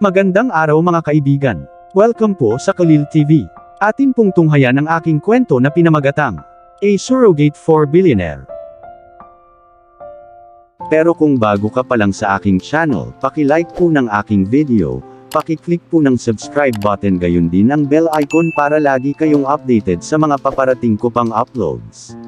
Magandang araw mga kaibigan. Welcome po sa Kalil TV. Atin pong tunghayan ang aking kwento na pinamagatang A Surrogate for Billionaire. Pero kung bago ka pa lang sa aking channel, paki-like po ng aking video, paki-click po ng subscribe button gayon din ang bell icon para lagi kayong updated sa mga paparating ko pang uploads.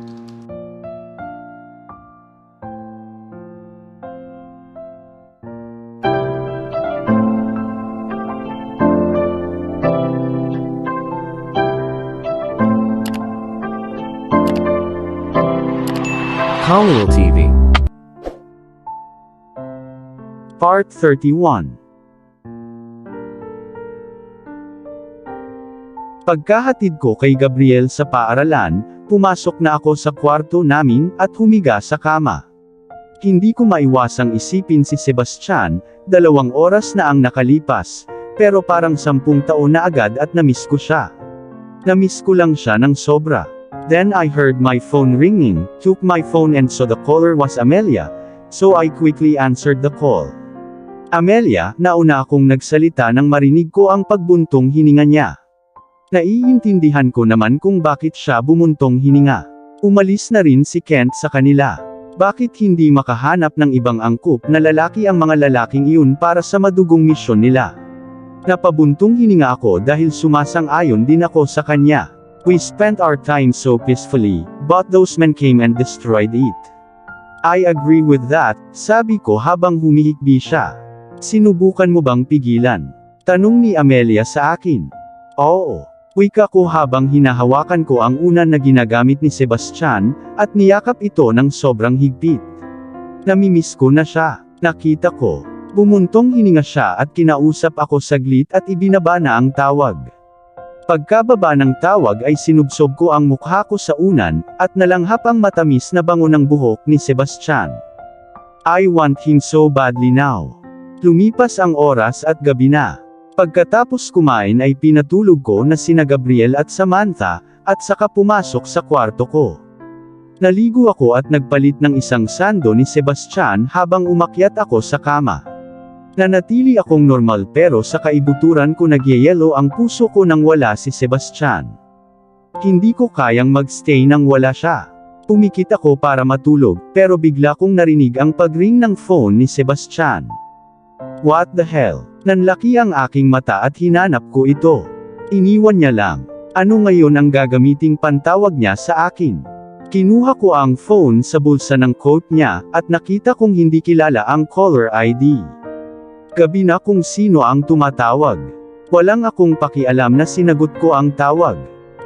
Kalil TV. Part 31. Pagkahatid ko kay Gabriel sa paaralan, pumasok na ako sa kwarto namin at humiga sa kama. Hindi ko maiwasang isipin si Sebastian, 2 oras na ang nakalipas, pero parang 10 taon na agad at namiss ko siya. Namiss ko lang siya ng sobra. Then I heard my phone ringing, took my phone and saw the caller was Amelia, so I quickly answered the call. Amelia, nauna akong nagsalita nang marinig ko ang pagbuntong hininga niya. Naiintindihan ko naman kung bakit siya bumuntong hininga. Umalis na rin si Kent sa kanila. Bakit hindi makahanap ng ibang angkop na lalaki ang mga lalaking iyon para sa madugong misyon nila? Napabuntong hininga ako dahil sumasang-ayon din ako sa kanya. We spent our time so peacefully, but those men came and destroyed it. I agree with that, sabi ko habang humihikbi siya. Sinubukan mo bang pigilan? Tanong ni Amelia sa akin. Oo. Wika ko habang hinahawakan ko ang unan na ginagamit ni Sebastian, at niyakap ito ng sobrang higpit. Namimiss ko na siya. Nakita ko. Bumuntong hininga siya at kinausap ako saglit at ibinaba na ang tawag. Pagkababa ng tawag ay sinubsob ko ang mukha ko sa unan, at nalanghap ang matamis na bango ng buhok ni Sebastian. I want him so badly now. Lumipas ang oras at gabi na. Pagkatapos kumain ay pinatulog ko na sina Gabriel at Samantha, at saka pumasok sa kwarto ko. Naligo ako at nagpalit ng isang sando ni Sebastian habang umakyat ako sa kama. Nanatili akong normal pero sa kaibuturan ko nagyayelo ang puso ko nang wala si Sebastian. Hindi ko kayang magstay nang wala siya. Pumikit ako para matulog, pero bigla kong narinig ang pagring ng phone ni Sebastian. What the hell? Nanlaki ang aking mata at hinanap ko ito. Iniwan niya lang. Ano ngayon ang gagamiting pantawag niya sa akin? Kinuha ko ang phone sa bulsa ng coat niya, at nakita kong hindi kilala ang caller ID. Gabi na kung sino ang tumatawag. Walang akong pakialam na sinagot ko ang tawag.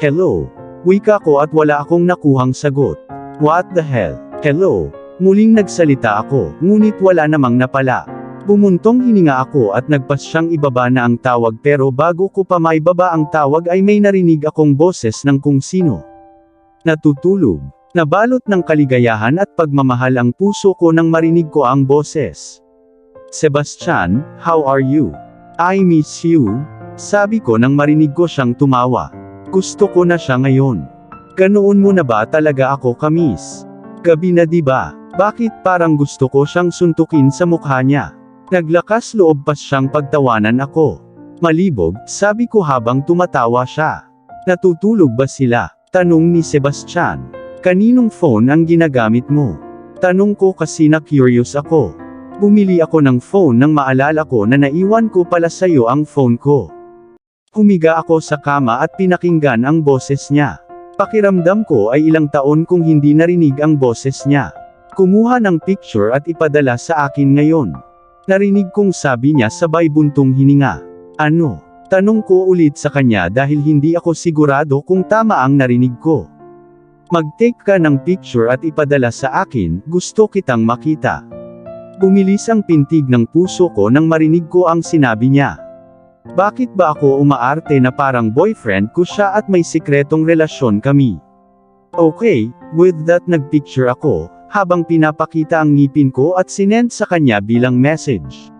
Hello. Wika ko at wala akong nakuhang sagot. What the hell? Hello. Muling nagsalita ako, ngunit wala namang napala. Bumuntong hininga ako at nagpasyang ibaba na ang tawag, pero bago ko pa maibaba ang tawag ay may narinig akong boses ng kung sino. Natutulog. Nabalot ng kaligayahan at pagmamahal ang puso ko nang marinig ko ang boses. Sebastian, how are you? I miss you. Sabi ko nang marinig ko siyang tumawa. Gusto ko na siya ngayon. Ganoon mo na ba talaga ako kamiss? Gabi na diba? Bakit parang gusto ko siyang suntukin sa mukha niya? Naglakas loob pa siyang pagtawanan ako. Malibog, sabi ko habang tumatawa siya. Natutulog ba sila? Tanong ni Sebastian. Kaninong phone ang ginagamit mo? Tanong ko kasi na curious ako. Bumili ako ng phone nang maalala ko na naiwan ko pala sa'yo ang phone ko. Humiga ako sa kama at pinakinggan ang boses niya. Pakiramdam ko ay ilang taon kong hindi narinig ang boses niya. Kumuha ng picture at ipadala sa akin ngayon. Narinig kong sabi niya sabay buntong hininga. Ano? Tanong ko ulit sa kanya dahil hindi ako sigurado kung tama ang narinig ko. Mag-take ka ng picture at ipadala sa akin, gusto kitang makita. Bumilis ang pintig ng puso ko nang marinig ko ang sinabi niya. Bakit ba ako umaarte na parang boyfriend ko siya at may sikretong relasyon kami? Okay, with that nagpicture ako, habang pinapakita ang ngipin ko at sinend sa kanya bilang message.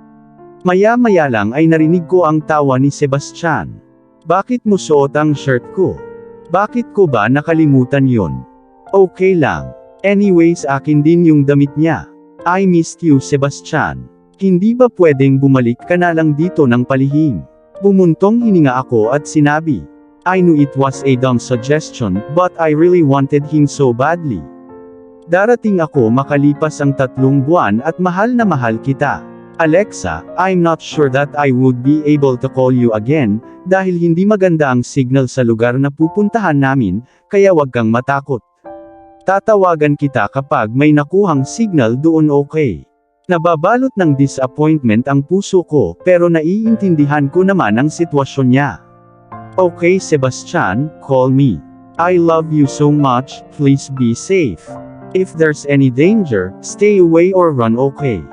Maya-maya lang ay narinig ko ang tawa ni Sebastian. Bakit mo suot ang shirt ko? Bakit ko ba nakalimutan yon? Okay lang. Anyways, akin din yung damit niya. I missed you, Sebastian. Hindi ba pwedeng bumalik ka na lang dito ng palihim? Bumuntong hininga ako at sinabi. I knew it was a dumb suggestion, but I really wanted him so badly. Darating ako makalipas ang 3 buwan at mahal na mahal kita. Alexa, I'm not sure that I would be able to call you again, dahil hindi maganda ang signal sa lugar na pupuntahan namin, kaya wag kang matakot. Tatawagan kita kapag may nakuhang signal doon, okay? Nababalot ng disappointment ang puso ko, pero naiintindihan ko naman ang sitwasyon niya. Okay Sebastian, call me. I love you so much, please be safe. If there's any danger, stay away or run, okay?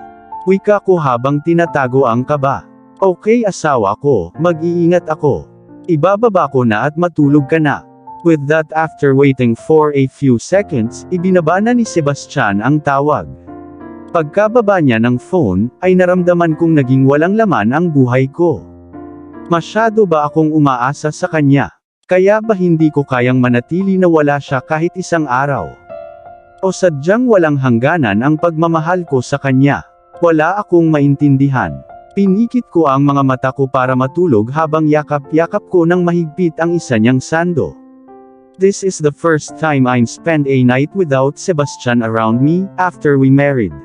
Wika ko habang tinatago ang kaba. Okay asawa ko, mag-iingat ako. Ibababa ko na at matulog ka na. With that, after waiting for a few seconds, ibinaba na ni Sebastian ang tawag. Pagkababa niya ng phone, ay naramdaman kong naging walang laman ang buhay ko. Masyado ba akong umaasa sa kanya? Kaya ba hindi ko kayang manatili na wala siya kahit isang araw? O sadyang walang hangganan ang pagmamahal ko sa kanya? Wala akong maintindihan. Pinikit ko ang mga mata ko para matulog habang yakap-yakap ko ng mahigpit ang isa niyang sando. This is the first time I spent a night without Sebastian around me, after we married.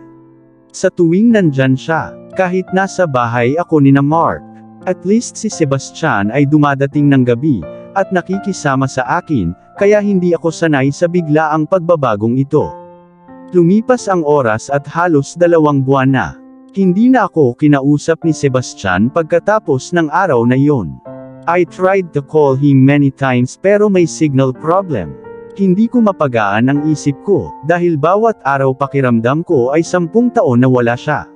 Sa tuwing nandyan siya, kahit nasa bahay ako ni na Mark, at least si Sebastian ay dumadating ng gabi, at nakikisama sa akin, kaya hindi ako sanay sa biglaang pagbabagong ito. Lumipas ang oras at halos 2 buwan na. Hindi na ako kinausap ni Sebastian pagkatapos ng araw na iyon. I tried to call him many times pero may signal problem. Hindi ko mapagaan ang isip ko, dahil bawat araw pakiramdam ko ay 10 taon na wala siya.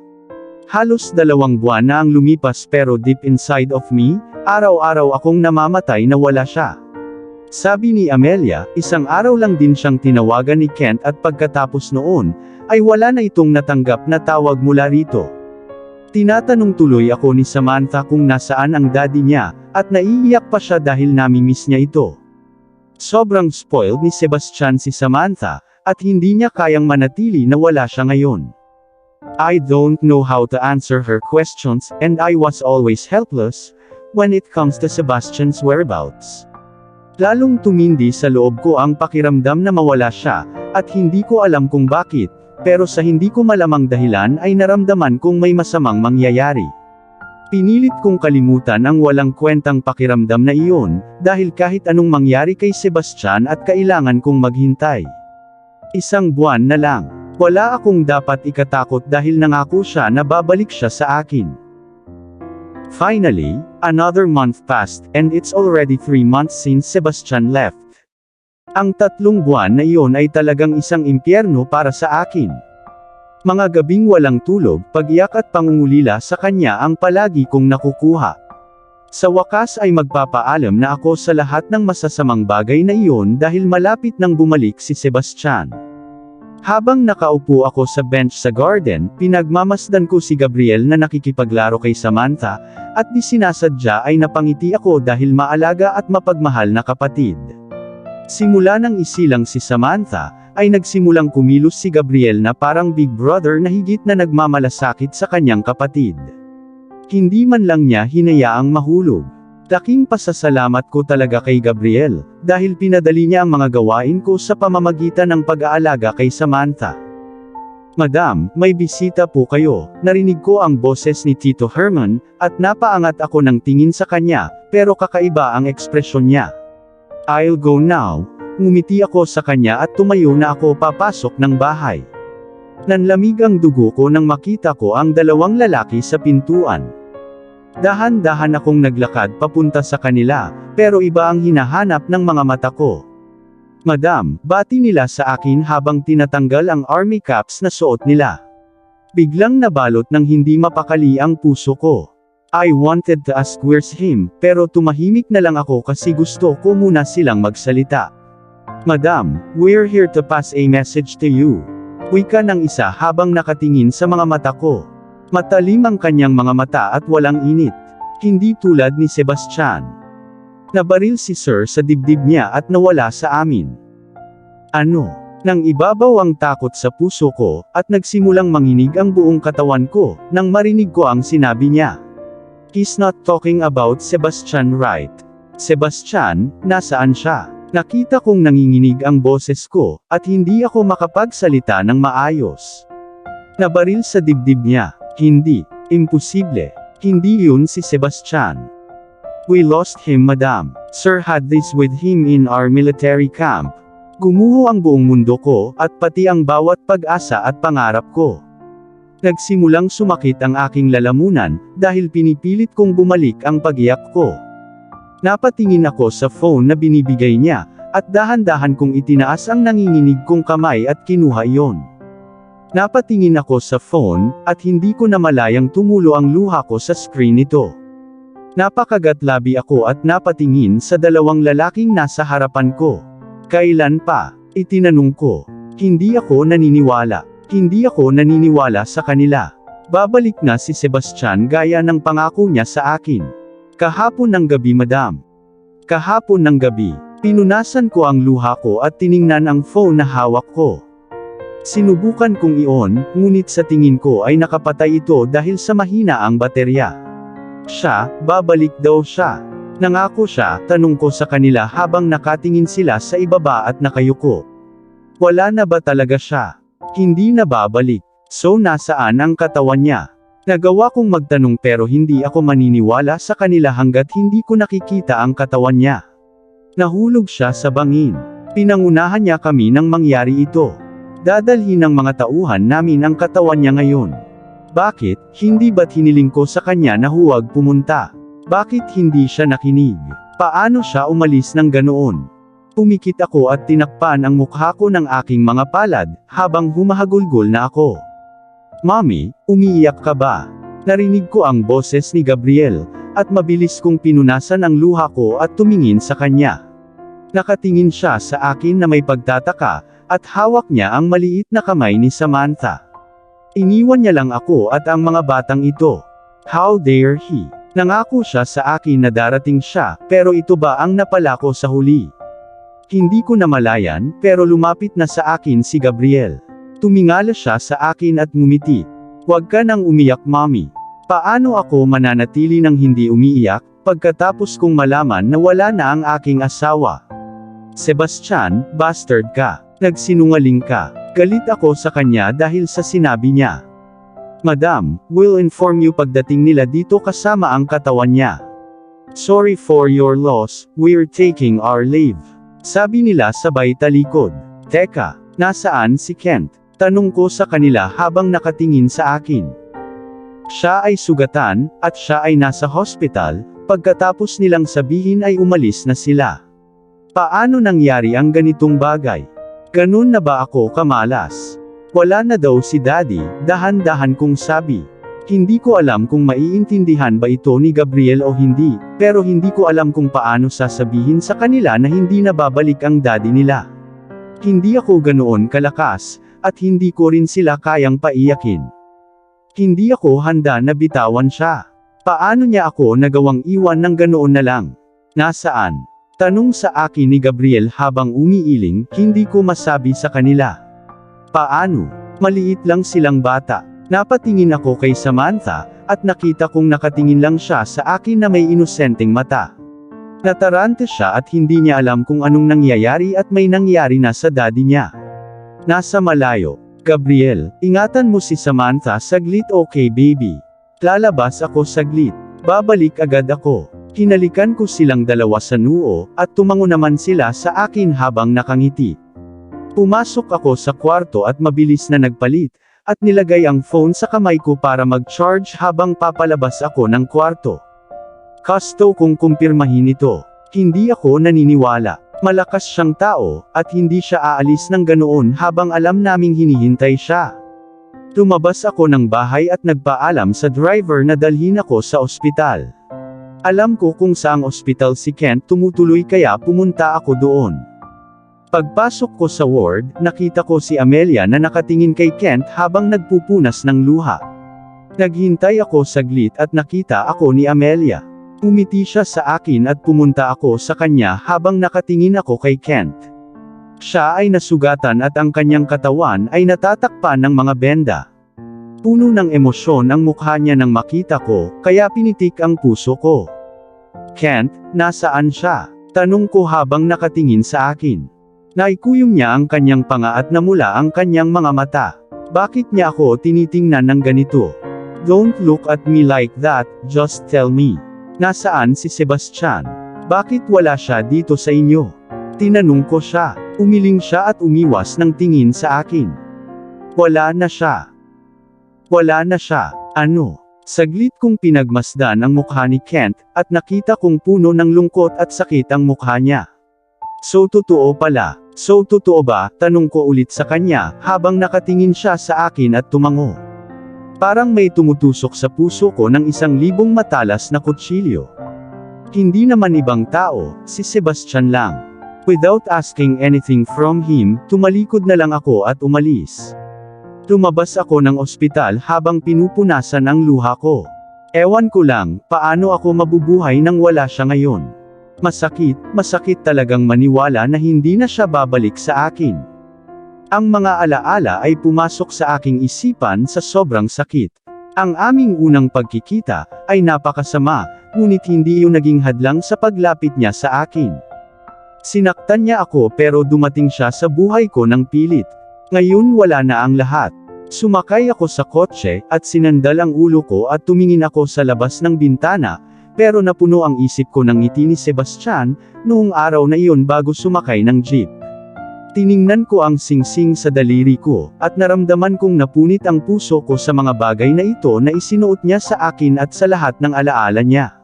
Halos 2 buwan na ang lumipas pero deep inside of me, araw-araw akong namamatay na wala siya. Sabi ni Amelia, isang araw lang din siyang tinawagan ni Kent at pagkatapos noon, ay wala na itong natanggap na tawag mula rito. Tinatanong tuloy ako ni Samantha kung nasaan ang daddy niya, at naiiyak pa siya dahil namimiss niya ito. Sobrang spoiled ni Sebastian si Samantha, at hindi niya kayang manatili na wala siya ngayon. I don't know how to answer her questions, and I was always helpless, when it comes to Sebastian's whereabouts. Lalong tumindi sa loob ko ang pakiramdam na mawala siya, at hindi ko alam kung bakit, pero sa hindi ko malamang dahilan ay naramdaman kong may masamang mangyayari. Pinilit kong kalimutan ang walang kwentang pakiramdam na iyon, dahil kahit anong mangyari kay Sebastian at kailangan kong maghintay. 1 buwan na lang. Wala akong dapat ikatakot dahil nangako siya na babalik siya sa akin. Finally, another month passed, and it's already 3 months since Sebastian left. Ang 3 buwan na iyon ay talagang isang impyerno para sa akin. Mga gabing walang tulog, pag-iyak at pangungulila sa kanya ang palagi kong nakukuha. Sa wakas ay magpapaalam na ako sa lahat ng masasamang bagay na iyon dahil malapit nang bumalik si Sebastian. Habang nakaupo ako sa bench sa garden, pinagmamasdan ko si Gabriel na nakikipaglaro kay Samantha, at di sinasadya ay napangiti ako dahil maalaga at mapagmahal na kapatid. Simula nang isilang si Samantha, ay nagsimulang kumilos si Gabriel na parang big brother na higit na nagmamalasakit sa kanyang kapatid. Hindi man lang niya hinayaang mahulog. Laking pasasalamat ko talaga kay Gabriel, dahil pinadali niya ang mga gawain ko sa pamamagitan ng pag-aalaga kay Samantha. Madam, may bisita po kayo. Narinig ko ang boses ni Tito Herman, at napaangat ako ng tingin sa kanya, pero kakaiba ang ekspresyon niya. I'll go now. Ngumiti ako sa kanya at tumayo na ako papasok ng bahay. Nanlamig ang dugo ko nang makita ko ang 2 lalaki sa pintuan. Dahan-dahan akong naglakad papunta sa kanila, pero iba ang hinahanap ng mga mata ko. Madam, bati nila sa akin habang tinatanggal ang army caps na suot nila. Biglang nabalot ng hindi mapakali ang puso ko. I wanted to ask where's him, pero tumahimik na lang ako kasi gusto ko muna silang magsalita. Madam, we're here to pass a message to you. Wika ng isa habang nakatingin sa mga mata ko. Matalim ang kanyang mga mata at walang init. Hindi tulad ni Sebastian. Nabaril si Sir sa dibdib niya at nawala sa amin. Ano? Nang ibabaw ang takot sa puso ko, at nagsimulang manginig ang buong katawan ko, nang marinig ko ang sinabi niya. He's not talking about Sebastian, right? Sebastian, nasaan siya? Nakita kong nanginginig ang boses ko, at hindi ako makapagsalita ng maayos. Nabaril sa dibdib niya. Hindi. Imposible. Hindi yun si Sebastian. We lost him, madam. Sir had this with him in our military camp. Gumuho ang buong mundo ko, at pati ang bawat pag-asa at pangarap ko. Nagsimulang sumakit ang aking lalamunan, dahil pinipilit kong bumalik ang pag-iyak ko. Napatingin ako sa phone na binibigay niya, at dahan-dahan kong itinaas ang nanginginig kong kamay at kinuha iyon. Napatingin ako sa phone, at hindi ko namalayang tumulo ang luha ko sa screen nito. Napakagatlabi ako at napatingin sa dalawang lalaking nasa harapan ko. Kailan pa? Itinanong ko. Hindi ako naniniwala. Hindi ako naniniwala sa kanila. Babalik na si Sebastian gaya ng pangako niya sa akin. Kahapon ng gabi, madam. Kahapon ng gabi. Pinunasan ko ang luha ko at tiningnan ang phone na hawak ko. Sinubukan kong i-on, ngunit sa tingin ko ay nakapatay ito dahil sa mahina ang baterya. Siya, babalik daw siya. Nangako siya, tanong ko sa kanila habang nakatingin sila sa ibaba at nakayuko. Wala na ba talaga siya? Hindi na babalik. So nasaan ang katawan niya? Nagawa kong magtanong pero hindi ako maniniwala sa kanila hanggat hindi ko nakikita ang katawan niya. Nahulog siya sa bangin. Pinangunahan niya kami nang mangyari ito. Dadalhin ng mga tauhan namin ang katawan niya ngayon. Bakit, hindi ba't hiniling ko sa kanya na huwag pumunta? Bakit hindi siya nakinig? Paano siya umalis ng ganoon? Pumikit ako at tinakpan ang mukha ko ng aking mga palad, habang humahagulgol na ako. Mommy, umiiyak ka ba? Narinig ko ang boses ni Gabriel, at mabilis kong pinunasan ang luha ko at tumingin sa kanya. Nakatingin siya sa akin na may pagtataka, at hawak niya ang maliit na kamay ni Samantha. Iniwan niya lang ako at ang mga batang ito. How dare he? Nangako siya sa akin na darating siya, pero ito ba ang napala ko sa huli? Hindi ko namalayan, pero lumapit na sa akin si Gabriel. Tumingala siya sa akin at ngumiti. Huwag ka nang umiyak, mommy. Paano ako mananatili ng hindi umiiyak, pagkatapos kong malaman na wala na ang aking asawa? Sebastian, bastard ka. Nagsinungaling ka. Galit ako sa kanya dahil sa sinabi niya. Madam, we'll inform you pagdating nila dito kasama ang katawan niya. Sorry for your loss, we're taking our leave. Sabi nila sabay talikod. Teka, nasaan si Kent? Tanong ko sa kanila habang nakatingin sa akin. Siya ay sugatan, at siya ay nasa hospital, pagkatapos nilang sabihin ay umalis na sila. Paano nangyari ang ganitong bagay? Ganun na ba ako kamalas? Wala na daw si Daddy, dahan-dahan kong sabi. Hindi ko alam kung maiintindihan ba ito ni Gabriel o hindi, pero hindi ko alam kung paano sasabihin sa kanila na hindi na babalik ang daddy nila. Hindi ako ganoon kalakas, at hindi ko rin sila kayang paiyakin. Hindi ako handa na bitawan siya. Paano niya ako nagawang iwan ng ganoon na lang? Nasaan? Tanong sa akin ni Gabriel habang umiiling, hindi ko masabi sa kanila. Paano? Maliit lang silang bata. Napatingin ako kay Samantha, at nakita kong nakatingin lang siya sa akin na may inosenteng mata. Natarante siya at hindi niya alam kung anong nangyayari at may nangyari na sa daddy niya. Nasa malayo. Gabriel, ingatan mo si Samantha saglit, okay baby? Lalabas ako saglit. Babalik agad ako. Hinalikan ko silang dalawa sa noo, at tumango naman sila sa akin habang nakangiti. Pumasok ako sa kwarto at mabilis na nagpalit, at nilagay ang phone sa kamay ko para mag-charge habang papalabas ako ng kwarto. Gusto kong kumpirmahin ito. Hindi ako naniniwala. Malakas siyang tao, at hindi siya aalis ng ganoon habang alam naming hinihintay siya. Lumabas ako ng bahay at nagpaalam sa driver na dalhin ako sa ospital. Alam ko kung saang ospital si Kent tumutuloy kaya pumunta ako doon. Pagpasok ko sa ward, nakita ko si Amelia na nakatingin kay Kent habang nagpupunas ng luha. Naghintay ako saglit at nakita ako ni Amelia. Umiti siya sa akin at pumunta ako sa kanya habang nakatingin ako kay Kent. Siya ay nasugatan at ang kanyang katawan ay natatakpan ng mga benda. Puno ng emosyon ang mukha niya nang makita ko, kaya pinitik ang puso ko. Kent, nasaan siya? Tanong ko habang nakatingin sa akin. Naikuyom niya ang kanyang panga at namula ang kanyang mga mata. Bakit niya ako tinitingnan ng ganito? Don't look at me like that, just tell me. Nasaan si Sebastian? Bakit wala siya dito sa inyo? Tinanong ko siya. Umiling siya at umiwas ng tingin sa akin. Wala na siya. Wala na siya. Ano? Saglit kong pinagmasdan ang mukha ni Kent, at nakita kong puno ng lungkot at sakit ang mukha niya. So totoo pala. So totoo ba? Tanong ko ulit sa kanya, habang nakatingin siya sa akin at tumango. Parang may tumutusok sa puso ko ng 1,000 matalas na kutsilyo. Hindi naman ibang tao, si Sebastian lang. Without asking anything from him, tumalikod na lang ako at umalis. Lumabas ako ng ospital habang pinupunasan ang luha ko. Ewan ko lang, paano ako mabubuhay nang wala siya ngayon. Masakit talagang maniwala na hindi na siya babalik sa akin. Ang mga alaala ay pumasok sa aking isipan sa sobrang sakit. Ang aming unang pagkikita ay napakasama, ngunit hindi iyon naging hadlang sa paglapit niya sa akin. Sinaktan niya ako pero dumating siya sa buhay ko ng pilit. Ngayon wala na ang lahat. Sumakay ako sa kotse, at sinandal ang ulo ko at tumingin ako sa labas ng bintana, pero napuno ang isip ko ng ngiti ni Sebastian, noong araw na iyon bago sumakay ng jeep. Tiningnan ko ang singsing sa daliri ko, at naramdaman kong napunit ang puso ko sa mga bagay na ito na isinuot niya sa akin at sa lahat ng alaala niya.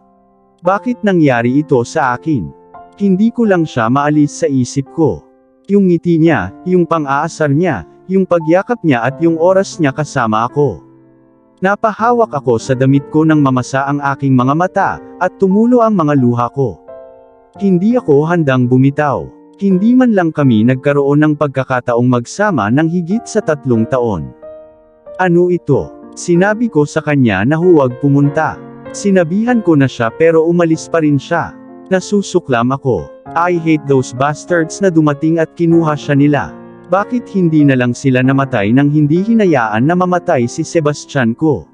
Bakit nangyari ito sa akin? Hindi ko lang siya maalis sa isip ko. Yung ngiti niya, yung pang-aasar niya, yung pagyakap niya at yung oras niya kasama ako. Napahawak ako sa damit ko nang mamasa ang aking mga mata, at tumulo ang mga luha ko. Hindi ako handang bumitaw. Hindi man lang kami nagkaroon ng pagkakataong magsama ng higit sa 3 taon. Ano ito? Sinabi ko sa kanya na huwag pumunta. Sinabihan ko na siya pero umalis pa rin siya. Nasusuklam ako. I hate those bastards na dumating at kinuha siya nila. Bakit hindi na lang sila namatay nang hindi hinayaan na mamatay si Sebastian ko?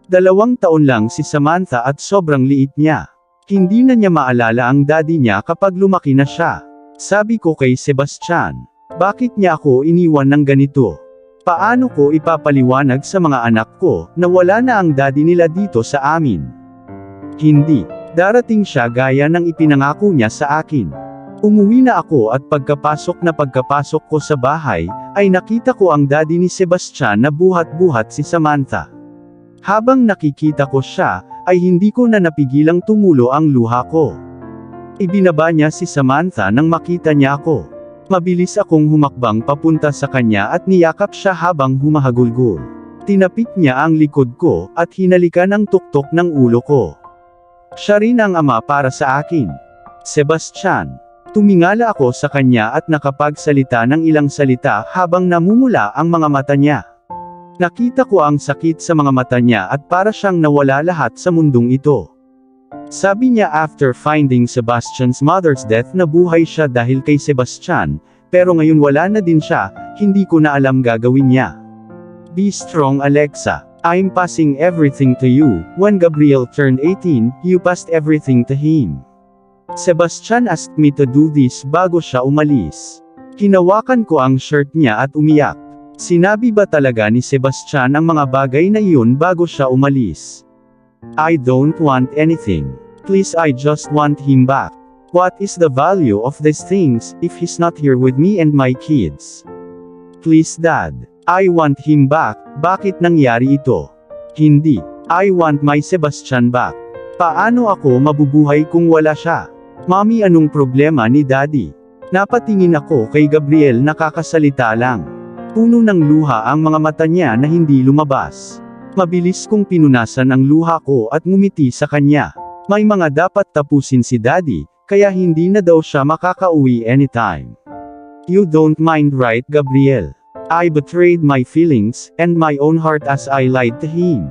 2 taon lang si Samantha at sobrang liit niya. Hindi na niya maalala ang daddy niya kapag lumaki na siya. Sabi ko kay Sebastian, bakit niya ako iniwan ng ganito? Paano ko ipapaliwanag sa mga anak ko na wala na ang daddy nila dito sa amin? Hindi. Darating siya gaya ng ipinangako niya sa akin. Umuwi na ako at pagkapasok ko sa bahay, ay nakita ko ang daddy ni Sebastian na buhat-buhat si Samantha. Habang nakikita ko siya, ay hindi ko na napigilang tumulo ang luha ko. Ibinaba niya si Samantha nang makita niya ako. Mabilis akong humakbang papunta sa kanya at niyakap siya habang humahagulgol. Tinapik niya ang likod ko, at hinalikan ang tuktok ng ulo ko. Siya rin ang ama para sa akin. Sebastian. Tumingala ako sa kanya at nakapagsalita ng ilang salita habang namumula ang mga mata niya. Nakita ko ang sakit sa mga mata niya at para siyang nawala lahat sa mundong ito. Sabi niya after finding Sebastian's mother's death na buhay siya dahil kay Sebastian, pero ngayon wala na din siya, hindi ko na alam gagawin niya. Be strong Alexa. I'm passing everything to you. When Gabriel turned 18, you passed everything to him. Sebastian asked me to do this bago siya umalis. Hinawakan ko ang shirt niya at umiyak. Sinabi ba talaga ni Sebastian ang mga bagay na iyon bago siya umalis? I don't want anything. Please, I just want him back. What is the value of these things if he's not here with me and my kids? Please Dad. I want him back. Bakit nangyari ito? Hindi. I want my Sebastian back. Paano ako mabubuhay kung wala siya? Mommy, anong problema ni Daddy? Napatingin ako kay Gabriel na kakasalita lang. Puno ng luha ang mga mata niya na hindi lumabas. Mabilis kong pinunasan ang luha ko at ngumiti sa kanya. May mga dapat tapusin si Daddy, kaya hindi na daw siya makakauwi anytime. You don't mind, right, Gabriel? I betrayed my feelings, and my own heart as I lied to him.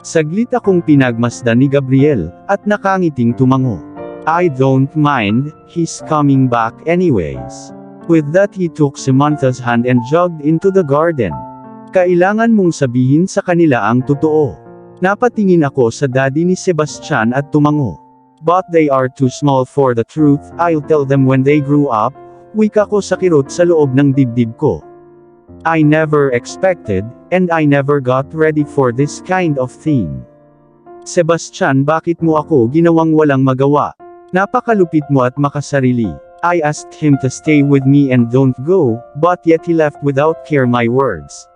Saglit akong pinagmasdan ni Gabriel, at nakangiting tumango. I don't mind, he's coming back anyways. With that he took Samantha's hand and jogged into the garden. Kailangan mong sabihin sa kanila ang totoo. Napatingin ako sa daddy ni Sebastian at tumango. But they are too small for the truth, I'll tell them when they grew up, wika ko sa kirot sa loob ng dibdib ko. I never expected, and I never got ready for this kind of thing. Sebastian, bakit mo ako ginawang walang magawa? Napakalupit mo at makasarili. I asked him to stay with me and don't go, but yet he left without care my words.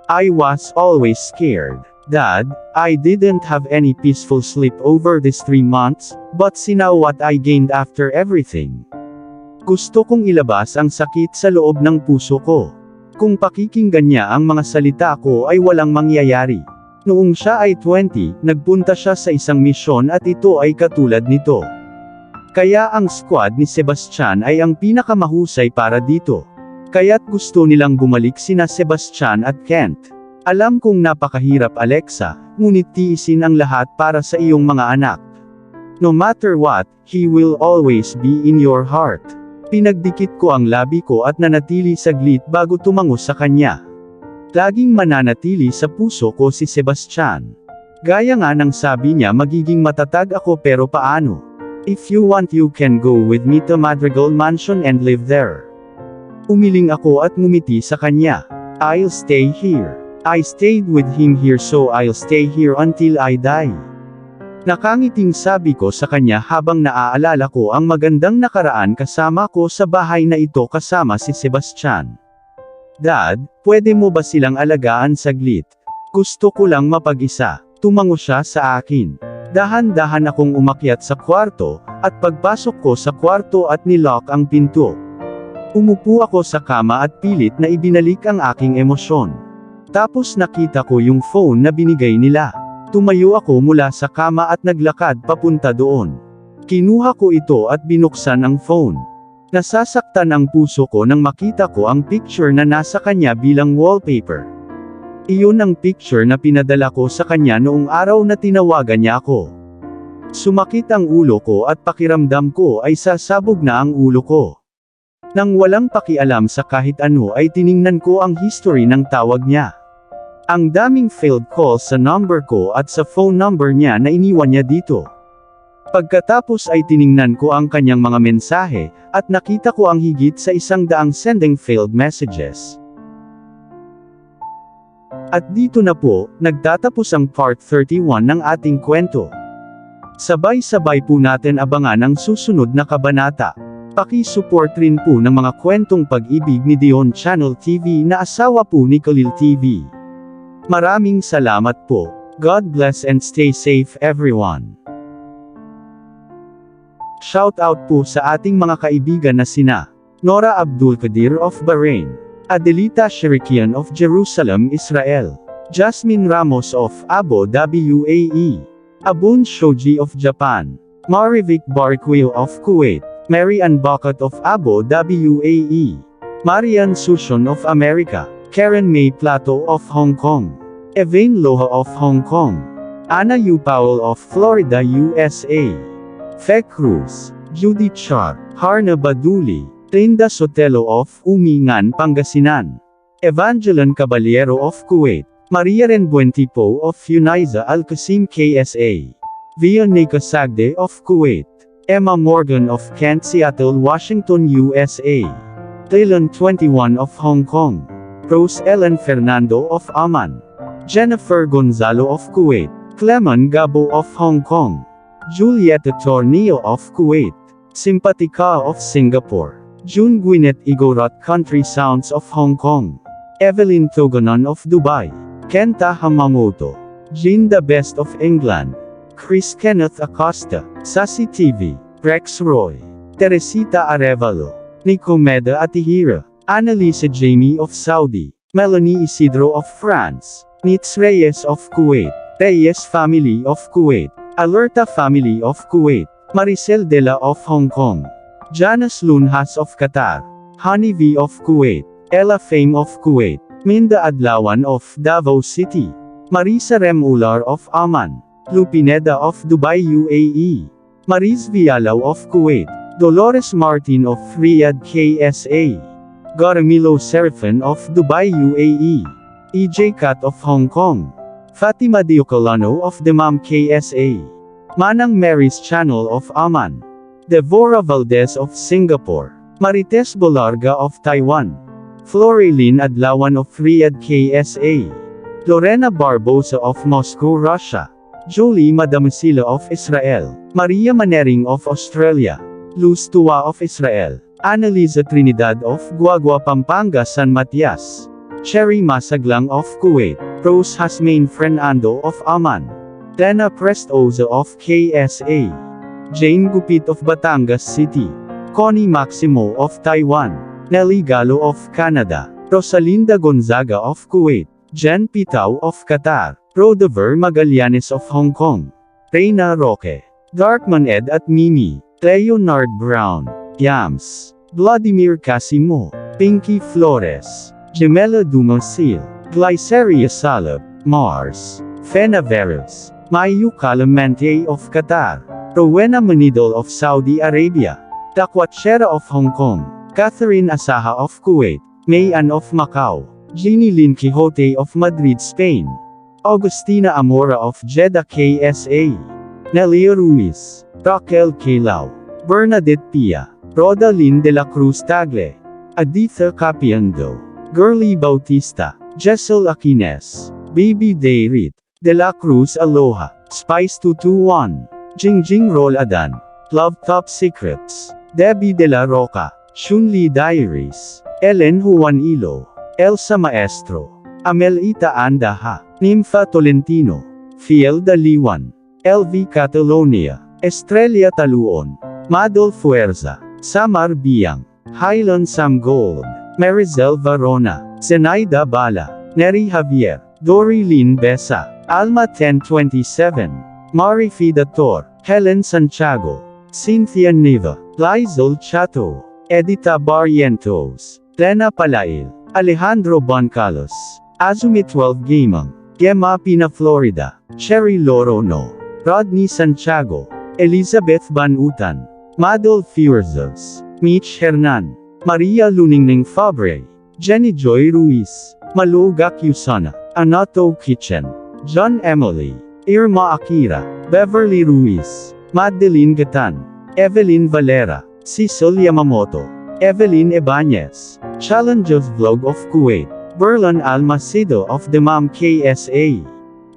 I was always scared. Dad, I didn't have any peaceful sleep over these 3 months, but see now what I gained after everything. Gusto kong ilabas ang sakit sa loob ng puso ko. Kung pakikinggan niya ang mga salita ko ay walang mangyayari. Noong siya ay 20, nagpunta siya sa isang misyon at ito ay katulad nito. Kaya ang squad ni Sebastian ay ang pinakamahusay para dito. Kaya't gusto nilang bumalik sina Sebastian at Kent. Alam kong napakahirap Alexa, ngunit tiisin ang lahat para sa iyong mga anak. No matter what, he will always be in your heart. Pinagdikit ko ang labi ko at nanatili saglit bago tumango sa kanya. Laging mananatili sa puso ko si Sebastian. Gaya nga ng sabi niya, magiging matatag ako pero paano? If you want you can go with me to Madrigal Mansion and live there. Umiling ako at ngumiti sa kanya. I'll stay here. I stayed with him here so I'll stay here until I die. Nakangiting sabi ko sa kanya habang naaalala ko ang magandang nakaraan kasama ko sa bahay na ito kasama si Sebastian. Dad, pwede mo ba silang alagaan saglit? Gusto ko lang mapag-isa. Tumango siya sa akin. Dahan-dahan akong umakyat sa kwarto, at pagpasok ko sa kwarto at nilock ang pinto. Umupo ako sa kama at pilit na ibinalik ang aking emosyon. Tapos nakita ko yung phone na binigay nila. Tumayo ako mula sa kama at naglakad papunta doon. Kinuha ko ito at binuksan ang phone. Nasasaktan ang puso ko nang makita ko ang picture na nasa kanya bilang wallpaper. Iyon ang picture na pinadala ko sa kanya noong araw na tinawagan niya ako. Sumakit ang ulo ko at pakiramdam ko ay sasabog na ang ulo ko. Nang walang pakialam sa kahit ano ay tiningnan ko ang history ng tawag niya. Ang daming failed calls sa number ko at sa phone number niya na iniwan niya dito. Pagkatapos ay tiningnan ko ang kanyang mga mensahe, at nakita ko ang higit sa 100 sending failed messages. At dito na po, nagtatapos ang part 31 ng ating kwento. Sabay-sabay po natin abangan ang susunod na kabanata. Paki-support rin po ng mga kwentong pag-ibig ni Dion Channel TV na asawa po ni Khalil TV. Maraming salamat po. God bless and stay safe everyone. Shout out po sa ating mga kaibigan na sina Nora Abdul Qadir of Bahrain, Adelita Shirikian of Jerusalem, Israel, Jasmine Ramos of Abu Dhabi UAE, Abun Shoji of Japan, Marivic Barquil of Kuwait, Mary Ann Bakat of Abu Dhabi UAE, Marian Sushon of America, Karen May Plato of Hong Kong, Evain Loha of Hong Kong, Anna Yu Powell of Florida, USA, Fe Cruz, Judy Char, Harna Baduli, Trinda Sotelo of Umingan, Pangasinan, Evangeline Caballero of Kuwait, Maria Renbuentipo of Uniza Al-Qasim KSA, Vianica Sagde of Kuwait, Emma Morgan of Kent, Seattle, Washington, USA, Dylan 21 of Hong Kong, Rose Ellen Fernando of Amman, Jennifer Gonzalo of Kuwait, Clemen Gabo of Hong Kong, Julieta Tornillo of Kuwait, Simpatica of Singapore, June Gwyneth Igorot Country Sounds of Hong Kong, Evelyn Togonon of Dubai, Kenta Hamamoto, Jean the Best of England, Chris Kenneth Acosta, Sassy TV, Rex Roy, Teresita Arevalo, Nicomeda Atihira, Annalisa Jamie of Saudi, Melanie Isidro of France, Nitz Reyes of Kuwait, Reyes Family of Kuwait, Alerta Family of Kuwait, Maricel Dela of Hong Kong, Janice Lunhas of Qatar, Honey V of Kuwait, Ella Fame of Kuwait, Minda Adlawan of Davao City, Marisa Remular of Amman, Lupineda of Dubai UAE, Mariz Vialaw of Kuwait, Dolores Martin of Riyadh KSA. Garamilo Serafin of Dubai UAE. EJ Kat of Hong Kong. Fatima Diocolano of Dammam KSA. Manang Mary's Channel of Amman. Devora Valdez of Singapore. Marites Bolarga of Taiwan. Floreline Adlawan of Riyadh KSA. Lorena Barbosa of Moscow, Russia. Jolie Madamasila of Israel. Maria Manering of Australia. Luz Tua of Israel. Annalisa Trinidad of Guagua, Pampanga, San Matias. Cherry Masaglang of Kuwait. Rose Hasmain Fernando of Amman. Dana Prestoza of KSA. Jane Gupit of Batangas City. Connie Maximo of Taiwan. Nelly Gallo of Canada. Rosalinda Gonzaga of Kuwait. Jen Pitao of Qatar. Rodever Magallanes of Hong Kong. Reina Roque. Darkman Ed at Mimi. Leonard Brown. Yams. Vladimir Casimo. Pinky Flores. Gemela Dumasil. Glyceria Salab. Mars. Fena Veros. Mayu Calamente of Qatar. Rowena Manidol of Saudi Arabia. Takwatchera of Hong Kong. Catherine Asaha of Kuwait. Mayan of Macau. Jeannie Lin Quixote of Madrid, Spain. Augustina Amora of Jeddah KSA. Nelia Ruiz. Raquel Calao. Bernadette Pia. Roda Lin de la Cruz Tagle. Aditha Capiando. Girly Bautista. Jessel Aquines. Baby Dayrit. De la Cruz Aloha. Spice 221. Jingjing Roladan. Love Top Secrets. Debbie de la Roca. Shunli Diaries. Ellen Juanilo. Elsa Maestro. Amelita Andaha. Nympha Tolentino. Fiel Daliwan. LV Catalonia. Estrella Taluon. Madol Fuerza. Samar Biang. Highland Sam Gold. Marizel Varona. Zenaida Bala. Neri Javier. Dory Lynn Besa. Alma 1027. Mari Fidator. Helen Santiago. Cynthia Niva. Lizel Chato. Edita Barrientos. Lena Palail. Alejandro Boncalos. Azumi 12 Gamang. Gemma Pina Florida. Cherry Lorono. Rodney Santiago. Elizabeth Banutan. Madol Fuerzos. Mitch Hernan. Maria Luningning Fabre. Jenny Joy Ruiz. Maluga Cusana. Anato Kitchen. John Emily. Irma Akira. Beverly Ruiz. Madeline Gatan. Evelyn Valera. Cecil Yamamoto. Evelyn Ebanez. Challenges Vlog of Kuwait. Berlan Almacido of Dammam KSA.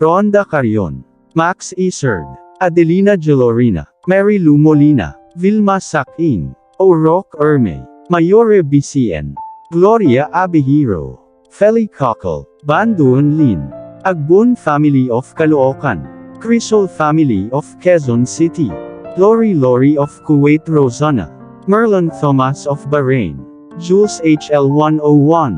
Ronda Carion. Max Isard. Adelina Gelorina. Mary Lou Molina. Vilma Sakin. O'Rourke Erme. Mayore BCN. Gloria Abihiro. Feli Cockle. Banduan Lin. Agbon Family of Caloocan. Crisol Family of Quezon City. Lori of Kuwait Rosana. Merlin Thomas of Bahrain. Jules HL101.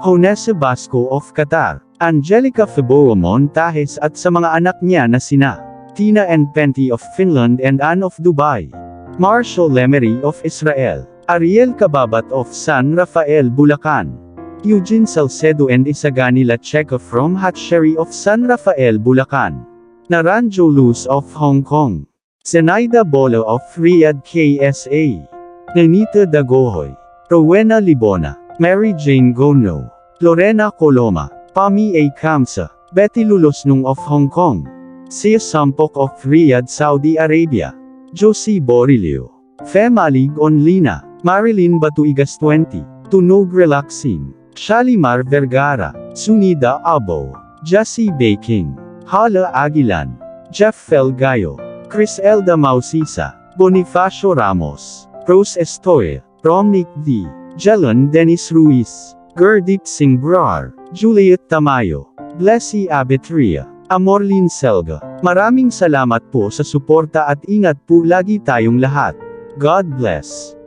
Honese Basco of Qatar. Angelica Feboa Montajes at sa mga anak niya na sina Tina and Penty of Finland and Anne of Dubai. Marshall Lemery of Israel. Ariel Kababat of San Rafael, Bulacan. Eugene Salcedo and Isagani Lacheca from Hatchery of San Rafael, Bulacan. Naranjo Luz of Hong Kong. Zenaida Bolo of Riyadh KSA. Nenita Dagohoy. Rowena Libona. Mary Jane Gono. Lorena Coloma. Pami A. Kamsa. Betty Lulosnung of Hong Kong. Sia Sampok of Riyadh, Saudi Arabia. Josie Borilio. Femalig Onlina. Marilyn Batuigas 20. Tunog Relaxing. Shalimar Vergara. Sunida Abo. Jassy Baking. Hala Aguilan. Jeff Felgayo. Chris Elda Mausisa. Bonifacio Ramos. Rose Estoy. Romnick D. Jelon Dennis Ruiz. Gurdeep Singh Brar. Juliet Tamayo. Blessy Abetria. Amorlin Selga. Maraming salamat po sa suporta at ingat po lagi tayong lahat. God bless.